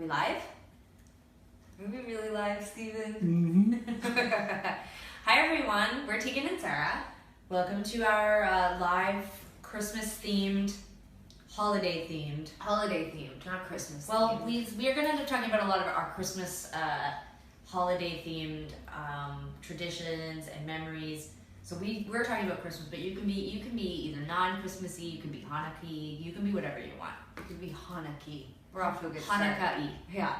we live? Are we really live, Steven? Hi everyone, we're Tegan and Sara. Welcome to our live Christmas-themed, holiday-themed, not Christmas. Well, we are going to end up talking about a lot of our Christmas holiday-themed traditions and memories. So we're talking about Christmas, but you can be either non-Christmassy, you can be Hanukkah, you can be whatever you want. It could be Hanukkah. We're off to a good start. Hanukkah-y. Yeah.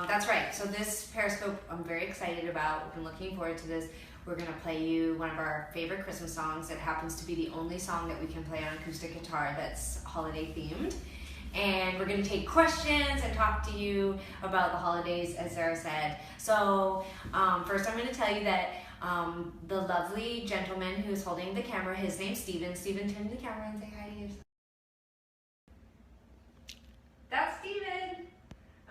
That's right. So this Periscope I'm very excited about. We've been looking forward to this. We're going to play you one of our favorite Christmas songs. It happens to be the only song that we can play on acoustic guitar that's holiday themed. And we're going to take questions and talk to you about the holidays, as Sara said. So first I'm going to tell you that the lovely gentleman who's holding the camera, his name's Steven. Steven, turn to the camera and say hi to yourself. That's Steven.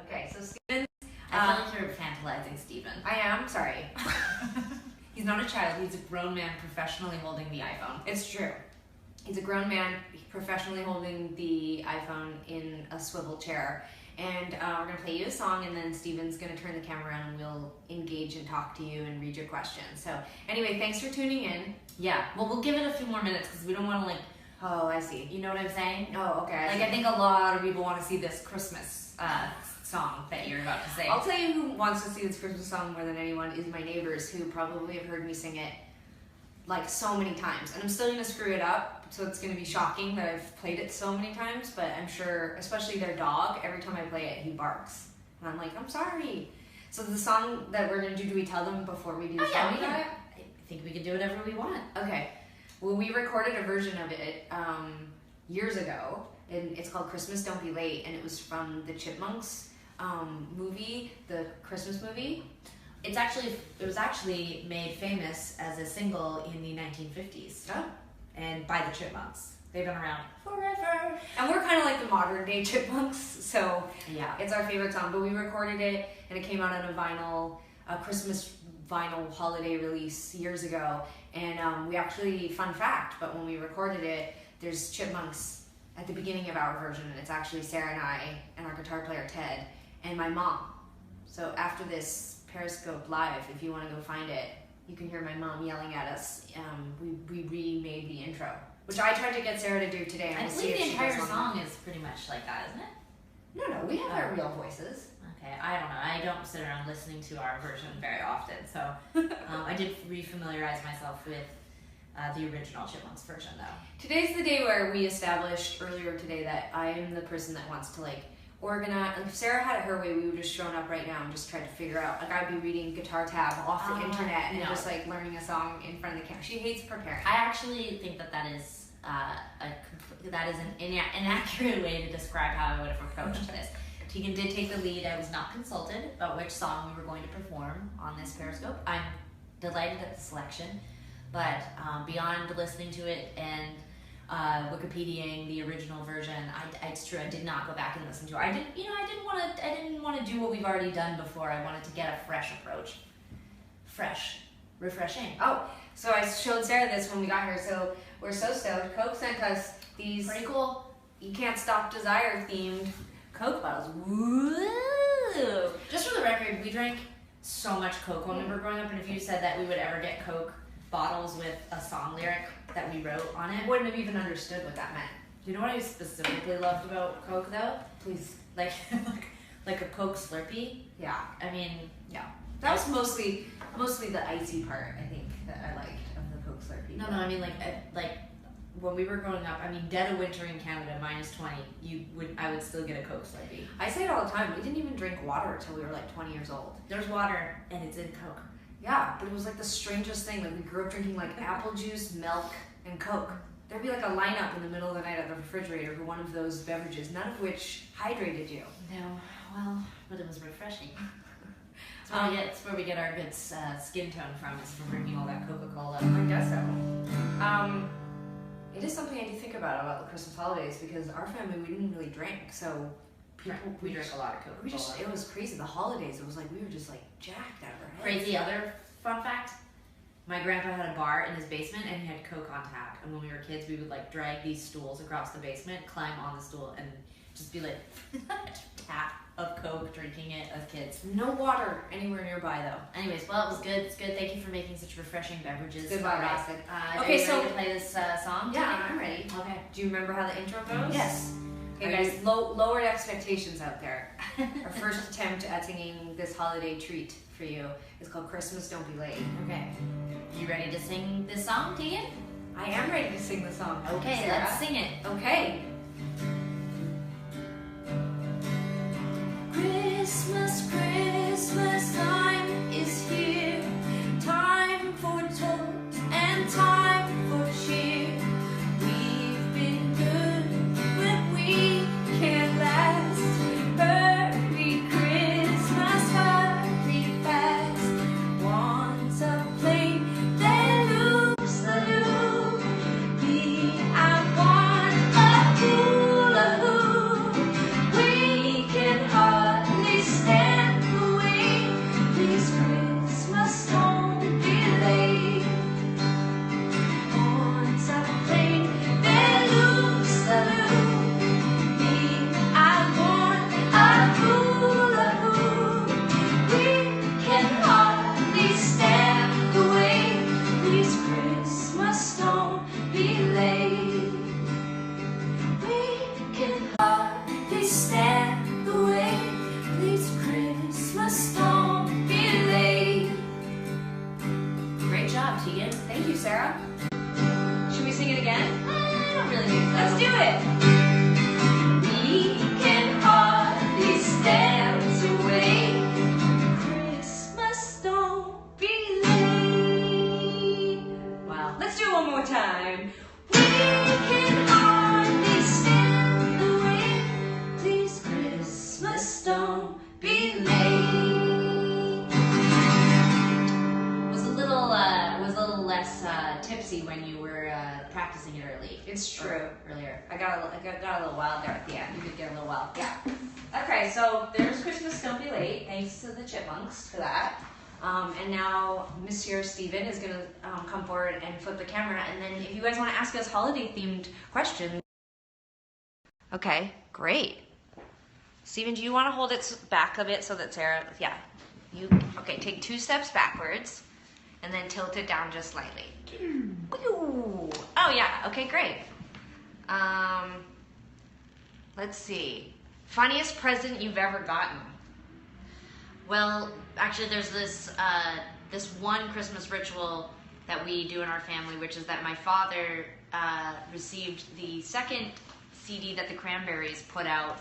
Okay, so Steven. I feel like you're tantalizing Steven. I am, sorry. He's not a child, he's a grown man professionally holding the iPhone. It's true. He's a grown man professionally holding the iPhone in a swivel chair. And we're going to play you a song, and then Steven's going to turn the camera around and we'll engage and talk to you and read your questions. So anyway, thanks for tuning in. Yeah, well, we'll give it a few more minutes because we don't want to Oh, I see. You know what I'm saying? Oh, okay. I think a lot of people want to see this Christmas song that you're about to sing. I'll tell you who wants to see this Christmas song more than anyone is my neighbors, who probably have heard me sing it so many times. And I'm still going to screw it up, so it's going to be shocking that I've played it so many times, but I'm sure, especially their dog, every time I play it, he barks. And I'm like, I'm sorry. So the song that we're going to do we tell them before we do the song? I think we can do whatever we want. Okay. Well, we recorded a version of it years ago, and it's called Christmas Don't Be Late, and it was from the Chipmunks movie, the Christmas movie. It was actually made famous as a single in the 1950s. Oh. And by the Chipmunks. They've been around forever. And we're kind of like the modern day Chipmunks, so yeah, it's our favorite song. But we recorded it, and it came out on a Christmas vinyl holiday release years ago. And we actually, fun fact, but when we recorded it, there's chipmunks at the beginning of our version, and it's actually Sara and I and our guitar player Ted and my mom. So after this Periscope Live, if you want to go find it, you can hear my mom yelling at us. We remade the intro, which I tried to get Sara to do today. I believe the entire song is pretty much like that, isn't it? No, we have our real voices. Okay, I don't know. I don't sit around listening to our version very often, so I did refamiliarize myself with the original Chipmunks version, though. Today's the day where we established earlier today that I am the person that wants to organize. If Sara had it her way, we would have shown up right now and just tried to figure out. I'd be reading Guitar Tab off the internet and just learning a song in front of the camera. She hates preparing. I actually think that is an inaccurate way to describe how I would have approached this. Tegan did take the lead. I was not consulted about which song we were going to perform on this Periscope. I'm delighted at the selection, but beyond listening to it and Wikipediaing the original version, it's true I did not go back and listen to it. I didn't want to do what we've already done before. I wanted to get a fresh approach, refreshing. Oh, so I showed Sara this when we got here. So we're so stoked. Coke sent us these pretty cool You Can't Stop Desire themed Coke bottles. Woo! Just for the record, we drank so much Coke when we were growing up, and if you said that we would ever get Coke bottles with a song lyric that we wrote on it, wouldn't have even understood what that meant. You know what I specifically loved about Coke, though? Please. Like a Coke Slurpee. Yeah. I mean, yeah. That was mostly the icy part, I think, that I liked of the Coke Slurpee. No, I mean, like when we were growing up, I mean, dead of winter in Canada, -20, I would still get a Coke Slurpee. I say it all the time. We didn't even drink water until we were 20 years old. There's water, and it's in Coke. Yeah, but it was the strangest thing. We grew up drinking apple juice, milk, and Coke. There'd be a lineup in the middle of the night at the refrigerator for one of those beverages, none of which hydrated you. No, well, but it was refreshing. It's where we get our good skin tone from, is from drinking all that Coca-Cola. I guess so. It is something I do think about the Christmas holidays, because our family, we didn't really drink, so we drank a lot of Coca-Cola. It was crazy. The holidays, it was we were just jacked out of our heads. Crazy other fun fact, my grandpa had a bar in his basement and he had Coke on tap. And when we were kids, we would like drag these stools across the basement, climb on the stool, and just be like tap of Coke, drinking it as kids. No water anywhere nearby though. Anyways, well, it was good. It's good. Thank you for making such refreshing beverages. Good All right. right. Okay, are you so ready to play this song? Yeah, I'm ready. Okay. Do you remember how the intro goes? Yes. Okay, guys, lowered expectations out there. Our first attempt at singing this holiday treat for you is called Christmas Don't Be Late. Okay. You ready to sing this song, Tegan? I am ready to sing the song. Okay, Sarah. let's sing it. Okay. Christmas, Christmas time is here. Time for toys and time for cheer. We've been good when we can't last. Merry Christmas, hurry fast. Once a plane, then loops the loop. I want a hula hoop. We can hardly stand the wait. This Christmas don't be late. Once a plane, then loops the loop. I want a hula hoop. We can hardly stand the wait. This Christmas don't be late. We can hardly stand the wait. Please, Christmas don't be late. Great job, Tegan. Thank you, Sarah. Should we sing it again? I don't really think so. Let's do it. We can hardly stand to wait. Christmas don't be late. Wow. Let's do it one more time. We can hardly stand the wait. Please, Christmas don't be late. Was a little less tipsy when you were practicing it early. It's true. Earlier. I got a little wild there at the end. You did get a little wild. Yeah. Okay, so there's Christmas Don't Be Late. Thanks to the Chipmunks for that. And now Monsieur Steven is going to come forward and flip the camera. And then if you guys want to ask us holiday-themed questions. Okay, great. Steven, do you want to hold it back a bit so that Sarah, yeah. Okay, take 2 steps backwards and then tilt it down just slightly. Ooh. Oh yeah, okay, great. Let's see. Funniest present you've ever gotten? Well, actually, there's this one Christmas ritual that we do in our family, which is that my father received the second CD that the Cranberries put out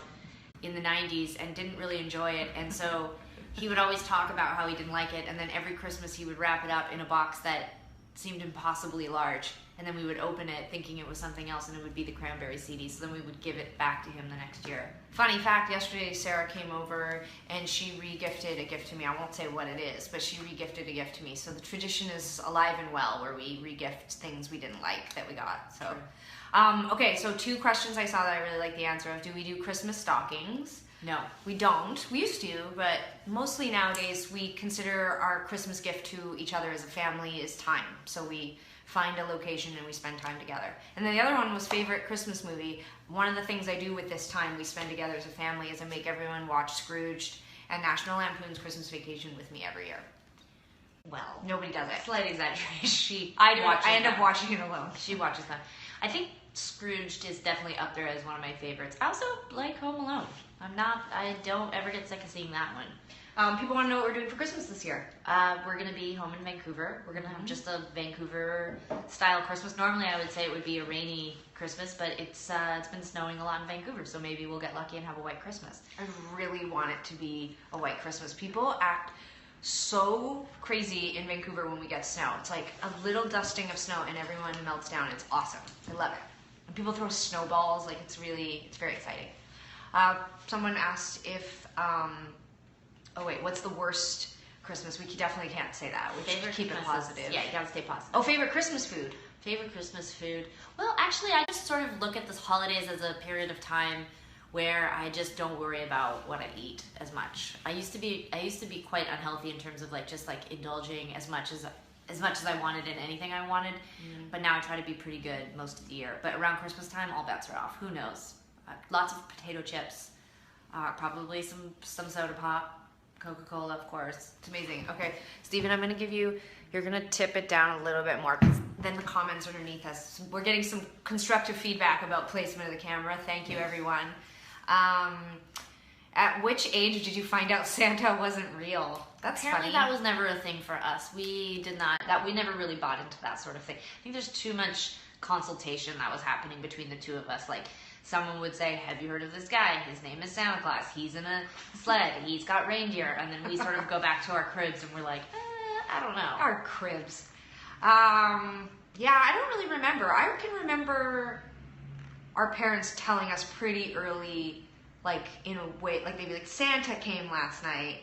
in the 90s and didn't really enjoy it, and so he would always talk about how he didn't like it, and then every Christmas he would wrap it up in a box that seemed impossibly large, and then we would open it thinking it was something else, and it would be the Cranberry CD, so then we would give it back to him the next year. Funny fact, yesterday Sarah came over and she re-gifted a gift to me. I won't say what it is, but she re-gifted a gift to me. So the tradition is alive and well where we re-gift things we didn't like that we got. So, okay, so 2 questions I saw that I really like the answer of. Do we do Christmas stockings? No. We don't. We used to, but mostly nowadays we consider our Christmas gift to each other as a family is time. So we find a location and we spend time together. And then the other one was favorite Christmas movie. One of the things I do with this time we spend together as a family is I make everyone watch Scrooged and National Lampoon's Christmas Vacation with me every year. Well, Nobody does it. slight exaggeration. I end up watching it alone. She watches them. I think Scrooged is definitely up there as one of my favorites. I also like Home Alone. I don't ever get sick of seeing that one. People want to know what we're doing for Christmas this year. We're going to be home in Vancouver. We're going to have just a Vancouver-style Christmas. Normally, I would say it would be a rainy Christmas, but it's been snowing a lot in Vancouver, so maybe we'll get lucky and have a white Christmas. I really want it to be a white Christmas. People act so crazy in Vancouver when we get snow. It's like a little dusting of snow and everyone melts down. It's awesome. I love it. And people throw snowballs. Like it's very exciting. Someone asked if, oh wait, what's the worst Christmas? We definitely can't say that. We should keep it positive. Yeah, you gotta stay positive. Oh, favorite Christmas food? Favorite Christmas food? Well, actually, I just sort of look at the holidays as a period of time where I just don't worry about what I eat as much. I used to be quite unhealthy in terms of just indulging as much as as much as I wanted in anything I wanted, but now I try to be pretty good most of the year. But around Christmas time, all bets are off. Who knows? Lots of potato chips, probably some soda pop, Coca-Cola, of course. It's amazing. Okay, Stephen, I'm gonna give you, you're gonna tip it down a little bit more, because then the comments underneath us, we're getting some constructive feedback about placement of the camera. Thank you, everyone. At which age did you find out Santa wasn't real? That's Apparently funny. that was never a thing for us. We never really bought into that sort of thing. I think there's too much consultation that was happening between the two of us. Like, someone would say, have you heard of this guy? His name is Santa Claus. He's in a sled. He's got reindeer. And then we sort of go back to our cribs and we're like, I don't know. Our cribs. Yeah, I don't really remember. I can remember our parents telling us pretty early, like, in a way, like they'd be like, Santa came last night.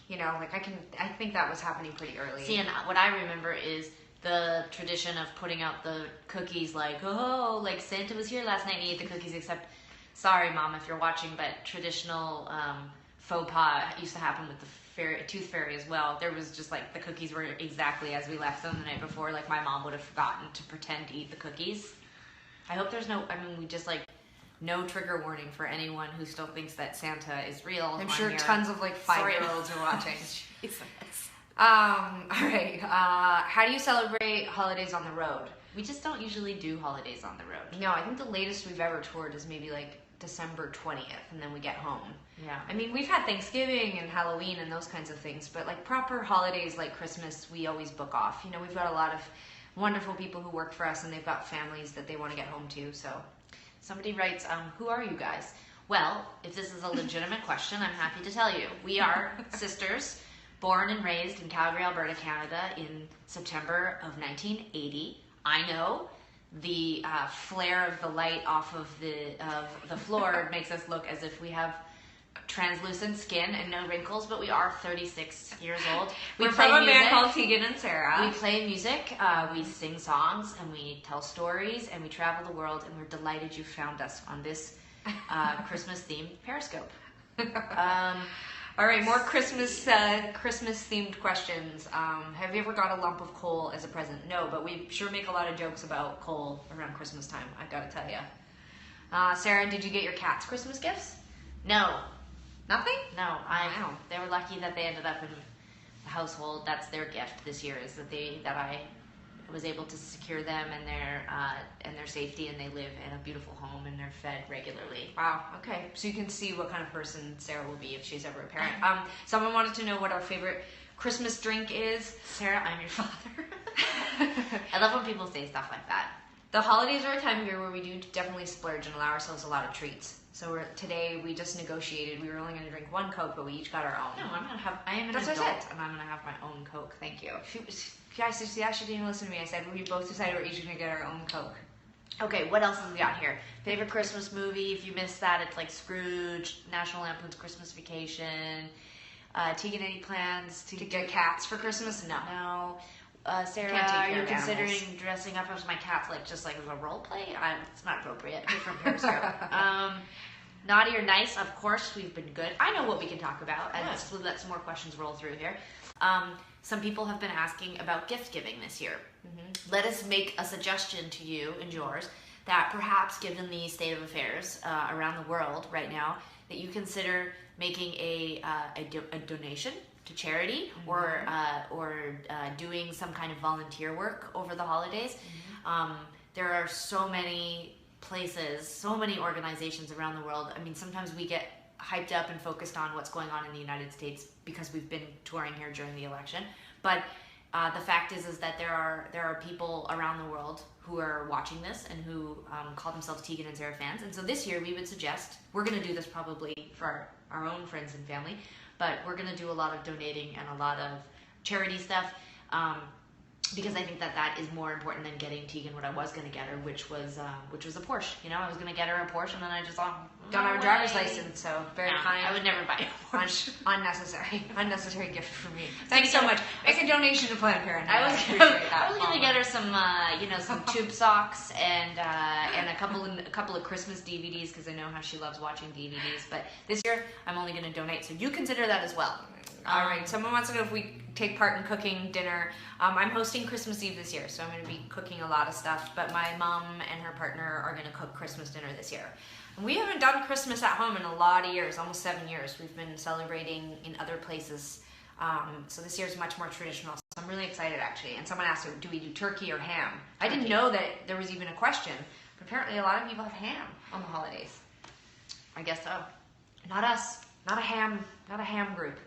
You know, like I think that was happening pretty early. See, and what I remember is the tradition of putting out the cookies, like, oh, like Santa was here last night and he ate the cookies, except, sorry Mom if you're watching, but traditional faux pas used to happen with the tooth fairy as well. There was just like, the cookies were exactly as we left them the night before. Like, my mom would have forgotten to pretend to eat the cookies. I hope there's we just like, no trigger warning for anyone who still thinks that Santa is real. I'm sure tons of like 5-year-olds are watching. Jesus. All right. How do you celebrate holidays on the road? We just don't usually do holidays on the road. No, I think the latest we've ever toured is maybe like December 20th, and then we get home. Yeah. I mean, we've had Thanksgiving and Halloween and those kinds of things, but like proper holidays like Christmas, we always book off. You know, we've got a lot of wonderful people who work for us, and they've got families that they want to get home to, so. Somebody writes, who are you guys? Well, if this is a legitimate question, I'm happy to tell you. We are sisters, born and raised in Calgary, Alberta, Canada in September of 1980. I know the flare of the light off of the floor makes us look as if we have translucent skin and no wrinkles, but we are 36 years old. We're from a band called Tegan and Sara. We play music, we sing songs, and we tell stories, and we travel the world, and we're delighted you found us on this Christmas-themed Periscope. All right, more Christmas-themed questions. Have you ever got a lump of coal as a present? No, but we sure make a lot of jokes about coal around Christmas time, I've got to tell you. Sarah, did you get your cats Christmas gifts? No. Nothing? No, Wow. They were lucky that they ended up in the household. That's their gift this year, is that I was able to secure them and their safety, and they live in a beautiful home and they're fed regularly. Wow. Okay, so you can see what kind of person Sarah will be if she's ever a parent. Someone wanted to know what our favorite Christmas drink is. Sarah, I'm your father. I love when people say stuff like that. The holidays are a time of year where we do definitely splurge and allow ourselves a lot of treats. So today we just negotiated. We were only going to drink one Coke, but we each got our own. No, I am an That's what I adult, said. and I'm gonna have my own Coke. Thank you. She actually didn't listen to me. I said we both decided we're each going to get our own Coke. Okay, what else have we got here? Favorite Christmas movie? If you missed that, it's like Scrooge, National Lampoon's Christmas Vacation. Tegan, any plans To get cats for Christmas? No. No. Sarah, Can't take are care you of considering animals. dressing up as my cats, like just like as a role play? It's not appropriate. We're from Periscope. Naughty or nice? Of course, we've been good. I know what we can talk about, and let's let some more questions roll through here. Some people have been asking about gift giving this year. Mm-hmm. Let us make a suggestion to you and yours that perhaps, given the state of affairs around the world right now, that you consider making a donation to charity, mm-hmm. or doing some kind of volunteer work over the holidays. Mm-hmm. There are so many places, so many organizations around the world. I mean, sometimes we get hyped up and focused on what's going on in the United States because we've been touring here during the election. But the fact is that there are people around the world who are watching this and who call themselves Tegan and Sara fans. And so this year we would suggest, we're going to do this probably for our own friends and family, but we're going to do a lot of donating and a lot of charity stuff, because I think that is more important than getting Tegan what I was going to get her, which was a Porsche. You know, I was going to get her a Porsche, and then I just thought, don't have a driver's license, so very kind. I would never buy a Porsche. Unnecessary gift for me. Thanks so much. Make a donation to Planned Parenthood. I was going to get her some, some tube socks and a couple of Christmas DVDs, because I know how she loves watching DVDs. But this year, I'm only going to donate, so you consider that as well. All right. Someone wants to know if we take part in cooking dinner. I'm hosting Christmas Eve this year, so I'm going to be cooking a lot of stuff. But my mom and her partner are going to cook Christmas dinner this year. And we haven't done Christmas at home in a lot of years, almost 7 years. We've been celebrating in other places. So this year is much more traditional. So I'm really excited, actually. And someone asked, do we do turkey or ham? I didn't know that there was even a question. But apparently a lot of people have ham on the holidays. I guess so. Not us. Not a ham group.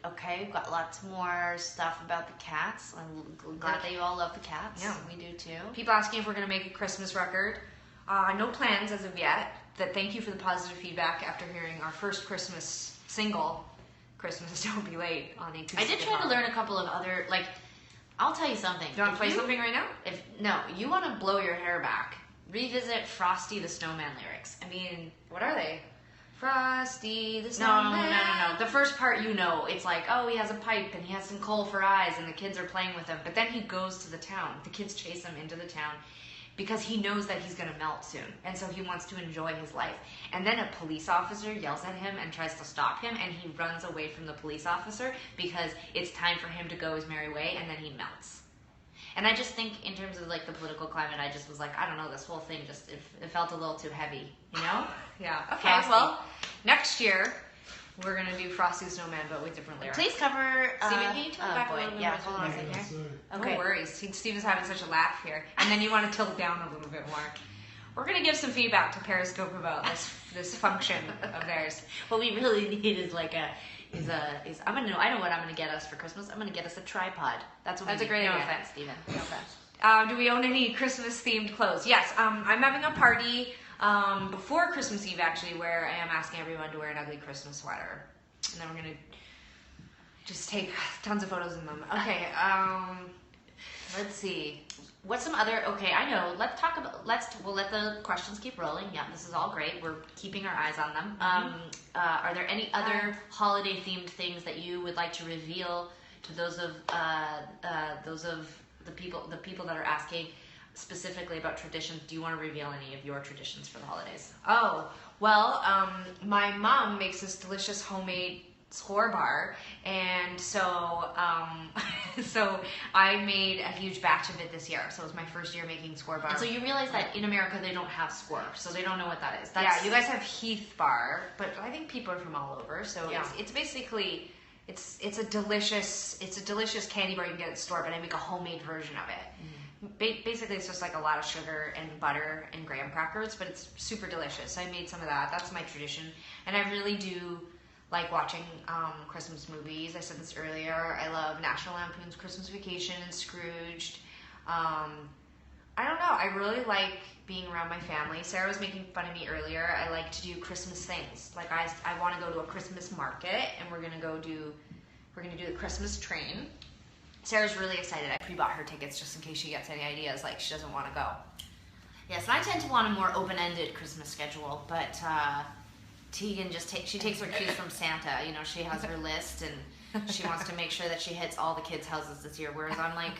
Okay, we've got lots more stuff about the cats. I'm glad that you all love the cats. Yeah. We do too. People asking if we're going to make a Christmas record. No plans as of yet. Thank you for the positive feedback after hearing our first Christmas single, Christmas Don't Be Late, on a acoustic I did try guitar. to learn a couple of other, like, I'll tell you something. You want to play something right now? No, you want to blow your hair back, revisit Frosty the Snowman lyrics. I mean, What are they? Frosty the no. Snowman. The first part, you know, it's like, oh, he has a pipe and he has some coal for eyes and the kids are playing with him. But then he goes to the town. The kids chase him into the town because he knows that he's going to melt soon. And so he wants to enjoy his life. And then a police officer yells at him and tries to stop him, and he runs away from the police officer because it's time for him to go his merry way, and then he melts. And I just think in terms of like the political climate, I just was like, I don't know, this whole thing just, it felt a little too heavy, you know? Yeah. Okay, Frosty. well, next year, we're going to do Frosty the Snowman, but with different lyrics. Please cover, Steven, can you tilt back a little bit? Yeah, more? hold on a second here. Okay. No worries. Steven's having such a laugh here. And then you want to tilt down a little bit more. We're going to give some feedback to Periscope about this function of theirs. What we really need is like I know what I'm gonna get us for Christmas. I'm gonna get us a tripod. That's what. That's we a great need. idea. No offense, Steven. No offense. Do we own any Christmas themed clothes? Yes. I'm having a party before Christmas Eve, actually, where I am asking everyone to wear an ugly Christmas sweater. And then we're going to just take tons of photos in them. Okay. Let's see. What's some other? Okay, I know. We'll let the questions keep rolling. Yeah, this is all great. We're keeping our eyes on them. Are there any other holiday themed things that you would like to reveal to those of the people that are asking specifically about traditions? Do you want to reveal any of your traditions for the holidays? Oh, well, my mom makes this delicious homemade score bar, and so so I made a huge batch of it this year. So it was my first year making score bar. And so you realize that in America they don't have score, so they don't know what that is. Yeah, you guys have Heath bar, but I think people are from all over. So Yeah. it's basically it's a delicious candy bar you can get at the store, but I make a homemade version of it. Basically, it's just like a lot of sugar and butter and graham crackers, but it's super delicious. So I made some of that. That's my tradition, and I really do like watching Christmas movies. I said this earlier. I love National Lampoon's Christmas Vacation and Scrooged. I don't know. I really like being around my family. Sarah was making fun of me earlier. I like to do Christmas things. Like I want to go to a Christmas market, and we're gonna do the Christmas train. Sarah's really excited. I pre-bought her tickets just in case she gets any ideas. Like she doesn't want to go. Yes, and I tend to want a more open-ended Christmas schedule, but Tegan she takes her cues from Santa. You know, she has her list and she wants to make sure that she hits all the kids' houses this year. Whereas I'm like,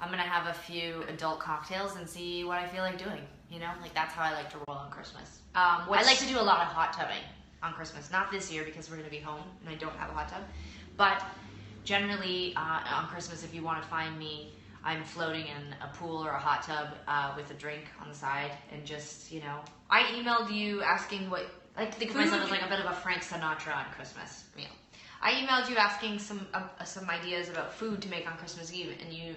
I'm gonna have a few adult cocktails and see what I feel like doing. You know, like that's how I like to roll on Christmas. I like to do a lot of hot tubbing on Christmas. Not this year because we're gonna be home and I don't have a hot tub, but generally on Christmas, if you want to find me, I'm floating in a pool or a hot tub with a drink on the side and just, you know. I emailed you asking what. I like to think of myself as like a bit of a Frank Sinatra on Christmas meal. I emailed you asking some ideas about food to make on Christmas Eve, and you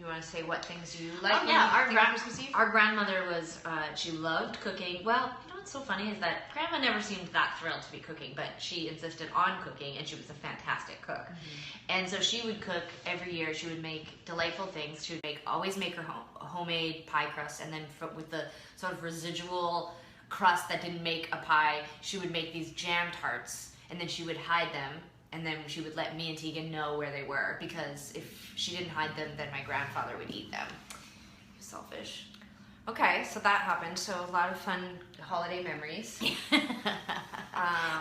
want to say what things you like? Oh yeah, Christmas Eve. Our grandmother was she loved cooking. Well, you know what's so funny is that Grandma never seemed that thrilled to be cooking, but she insisted on cooking, and she was a fantastic cook. Mm-hmm. And so she would cook every year. She would make delightful things. She would always make her homemade pie crust, and then with the sort of residual crust that didn't make a pie, she would make these jam tarts, and then she would hide them. And then she would let me and Tegan know where they were, because if she didn't hide them, then my grandfather would eat them. He was selfish. Okay, so that happened. So a lot of fun holiday memories.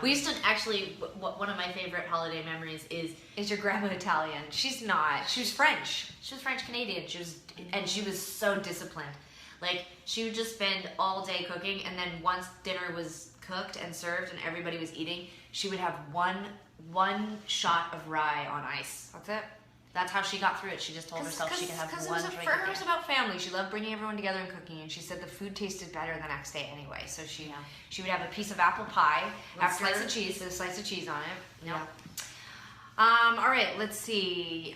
We used to actually, one of my favorite holiday memories is your grandma Italian? She's not. She was French. She was French Canadian. And she was so disciplined. Like, she would just spend all day cooking, and then once dinner was cooked and served and everybody was eating, she would have one shot of rye on ice. That's it. That's how she got through it. She just told herself she could have one drink. For her, it was about family. She loved bringing everyone together and cooking, and she said the food tasted better the next day anyway. So she would have a piece of apple pie with a slice of cheese. With a slice of cheese on it. Yeah. All right, let's see.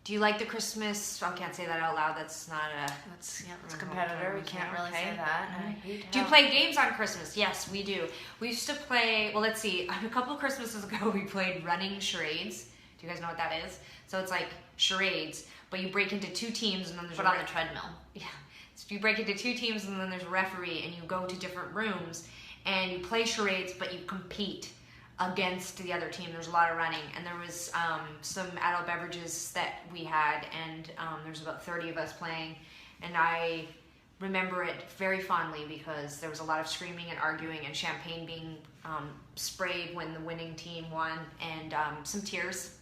Do you like the Christmas? I can't say that out loud. That's not a. It's a competitor. We can't really say that. Do you play games on Christmas? Yes, we do. We used to play. Well, let's see. A couple Christmases ago, we played running charades. Do you guys know what that is? So it's like charades, but you break into two teams, and then there's on the treadmill. Yeah. So you break into two teams, and then there's a referee, and you go to different rooms, and you play charades, but you compete against the other team. There's a lot of running, and there was some adult beverages that we had, and there's about 30 of us playing, and I remember it very fondly because there was a lot of screaming and arguing and champagne being sprayed when the winning team won, and some tears.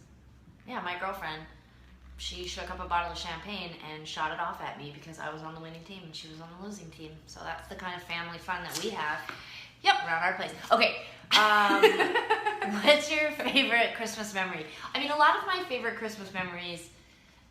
Yeah, my girlfriend, she shook up a bottle of champagne and shot it off at me because I was on the winning team and she was on the losing team. So that's the kind of family fun that we have. Yep, around our place. Okay, what's your favorite Christmas memory? I mean, a lot of my favorite Christmas memories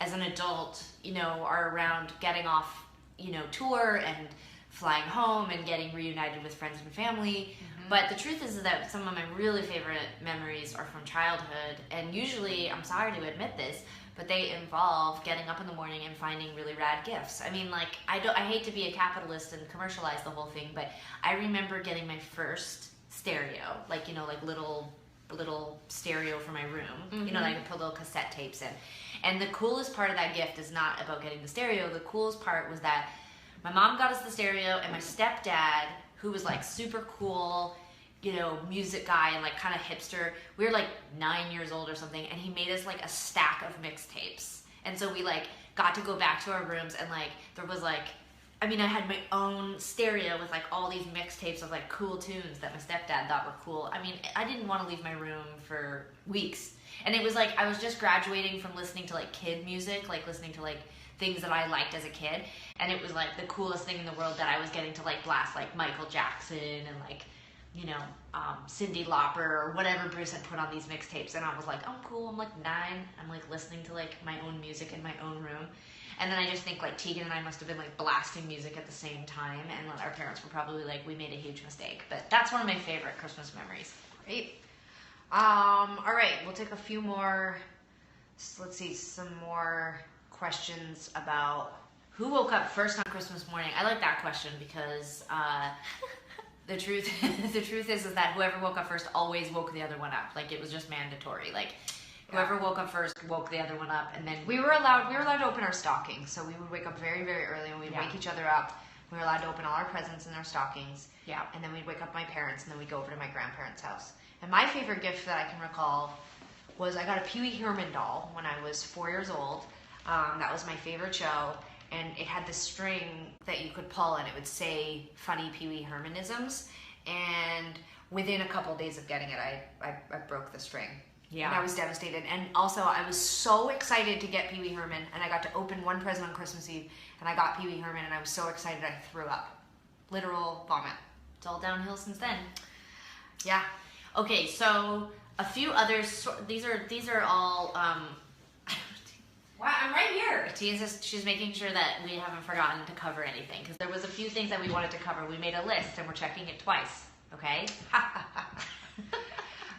as an adult, you know, are around getting off, you know, tour and flying home and getting reunited with friends and family. But the truth is that some of my really favorite memories are from childhood, and usually, I'm sorry to admit this, but they involve getting up in the morning and finding really rad gifts. I mean, like, I hate to be a capitalist and commercialize the whole thing, but I remember getting my first stereo, like, you know, like little stereo for my room, you know, like I put little cassette tapes in. And the coolest part of that gift is not about getting the stereo. The coolest part was that my mom got us the stereo, and my stepdad, who was like super cool, you know, music guy and like kind of hipster. We were like 9 years old or something, and he made us like a stack of mixtapes. And so we like got to go back to our rooms, and like there was like, I mean, I had my own stereo with like all these mixtapes of like cool tunes that my stepdad thought were cool. I mean, I didn't want to leave my room for weeks. And it was like I was just graduating from listening to like kid music, like listening to like things that I liked as a kid, and it was like the coolest thing in the world that I was getting to like blast like Michael Jackson and like, you know, Cyndi Lauper or whatever Bruce had put on these mixtapes, and I was like, oh cool, I'm like 9, I'm like listening to like my own music in my own room. And then I just think like Tegan and I must have been like blasting music at the same time, and our parents were probably like, we made a huge mistake. But that's one of my favorite Christmas memories. Great. All right, we'll take a few more, let's see, some more questions about who woke up first on Christmas morning. I like that question because the truth is that whoever woke up first always woke the other one up. Like, it was just mandatory. Like, whoever woke up first woke the other one up, and then we were allowed to open our stockings. So we would wake up very, very early, and we'd wake each other up. We were allowed to open all our presents in our stockings. Yeah. And then we'd wake up my parents, and then we'd go over to my grandparents' house. And my favorite gift that I can recall was I got a Pee Wee Herman doll when I was 4 years old. That was my favorite show, and it had this string that you could pull, and it would say funny Pee Wee Hermanisms. And within a couple days of getting it, I broke the string. Yeah. And I was devastated. And also, I was so excited to get Pee Wee Herman, and I got to open one present on Christmas Eve, and I got Pee Wee Herman, and I was so excited I threw up. Literal vomit. It's all downhill since then. Yeah. Okay, so a few others. These are all. Wow, I'm right here. She's making sure that we haven't forgotten to cover anything, because there was a few things that we wanted to cover. We made a list, and we're checking it twice. Okay.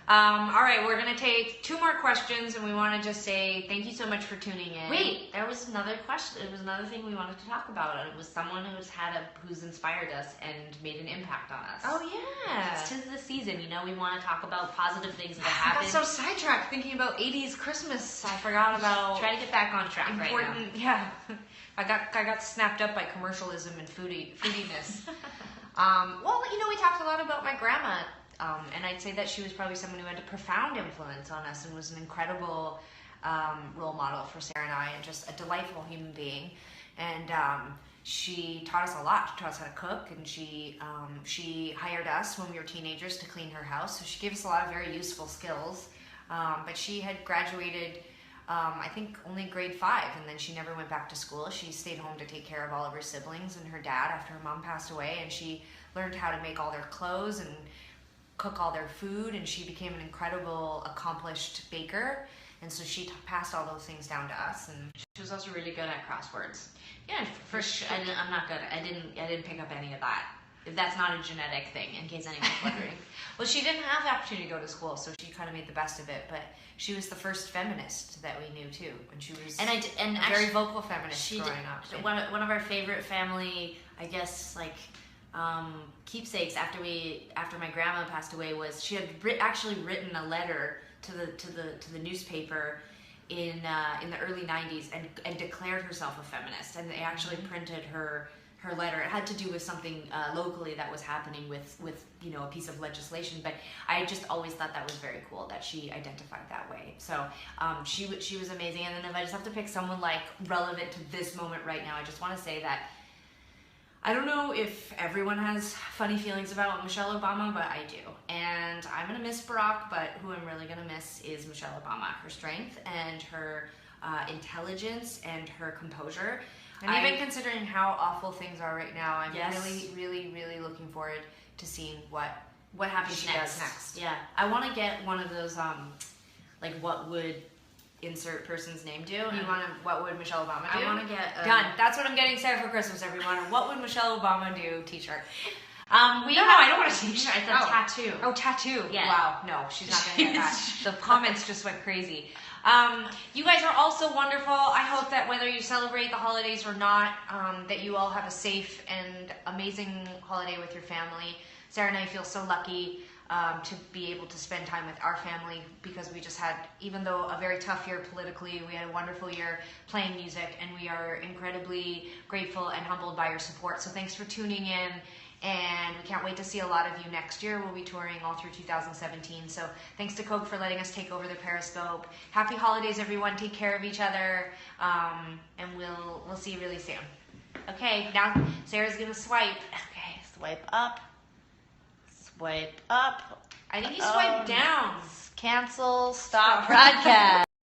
All right, we're going to take 2 more questions, and we want to just say thank you so much for tuning in. Wait, there was another question. There was another thing we wanted to talk about, and it was someone who's inspired us and made an impact on us. Oh, yeah. It's 'tis the season, you know, we want to talk about positive things that I happen. got so sidetracked thinking about 80s Christmas. I forgot about... Try to get back on track right now. Yeah. I got snapped up by commercialism and foodiness. Well, you know, we talked a lot about my grandma. And I'd say that she was probably someone who had a profound influence on us and was an incredible role model for Sarah and I, and just a delightful human being. And she taught us a lot. She taught us how to cook, and she hired us when we were teenagers to clean her house. So she gave us a lot of very useful skills. But she had graduated I think only grade 5, and then she never went back to school. She stayed home to take care of all of her siblings and her dad after her mom passed away, and she learned how to make all their clothes and cook all their food, and she became an incredible, accomplished baker, and so she passed all those things down to us. And she was also really good at crosswords. Yeah, for sure. I'm not good. I didn't pick up any of that. If that's not a genetic thing, in case anyone's wondering. Well, she didn't have the opportunity to go to school, so she kind of made the best of it. But she was the first feminist that we knew too, and she was a very vocal feminist growing up. One of our favorite family, I guess, like keepsakes after my grandma passed away was she had actually written a letter to the newspaper in the early 90s and declared herself a feminist, and they actually printed her letter. It had to do with something locally that was happening with a piece of legislation, but I just always thought that was very cool that she identified that way. So she was amazing. And then if I just have to pick someone like relevant to this moment right now, I just want to say that I don't know if everyone has funny feelings about Michelle Obama, but I do. And I'm going to miss Barack, but who I'm really going to miss is Michelle Obama. Her strength and her intelligence and her composure. And even considering how awful things are right now, I'm really, really, really looking forward to seeing what happens she does next. Yeah. I want to get one of those, like, what would insert person's name do? What would Michelle Obama do? I want to get... Done. That's what I'm getting Sara for Christmas, everyone. What would Michelle Obama do t-shirt. I don't want a t-shirt. It's a tattoo. Oh, tattoo. Yeah. Wow. No, she's not going to get that. The comments just went crazy. You guys are also wonderful. I hope that whether you celebrate the holidays or not, that you all have a safe and amazing holiday with your family. Sara and I feel so lucky to be able to spend time with our family because we just had, even though a very tough year politically, we had a wonderful year playing music, and we are incredibly grateful and humbled by your support. So thanks for tuning in. And we can't wait to see a lot of you next year. We'll be touring all through 2017. So thanks to Coke for letting us take over the Periscope. Happy holidays, everyone. Take care of each other. And we'll see you really soon. Okay, now Sara's going to swipe. Okay, swipe up. Swipe up. I think you swipe down. Cancel. Stop broadcast.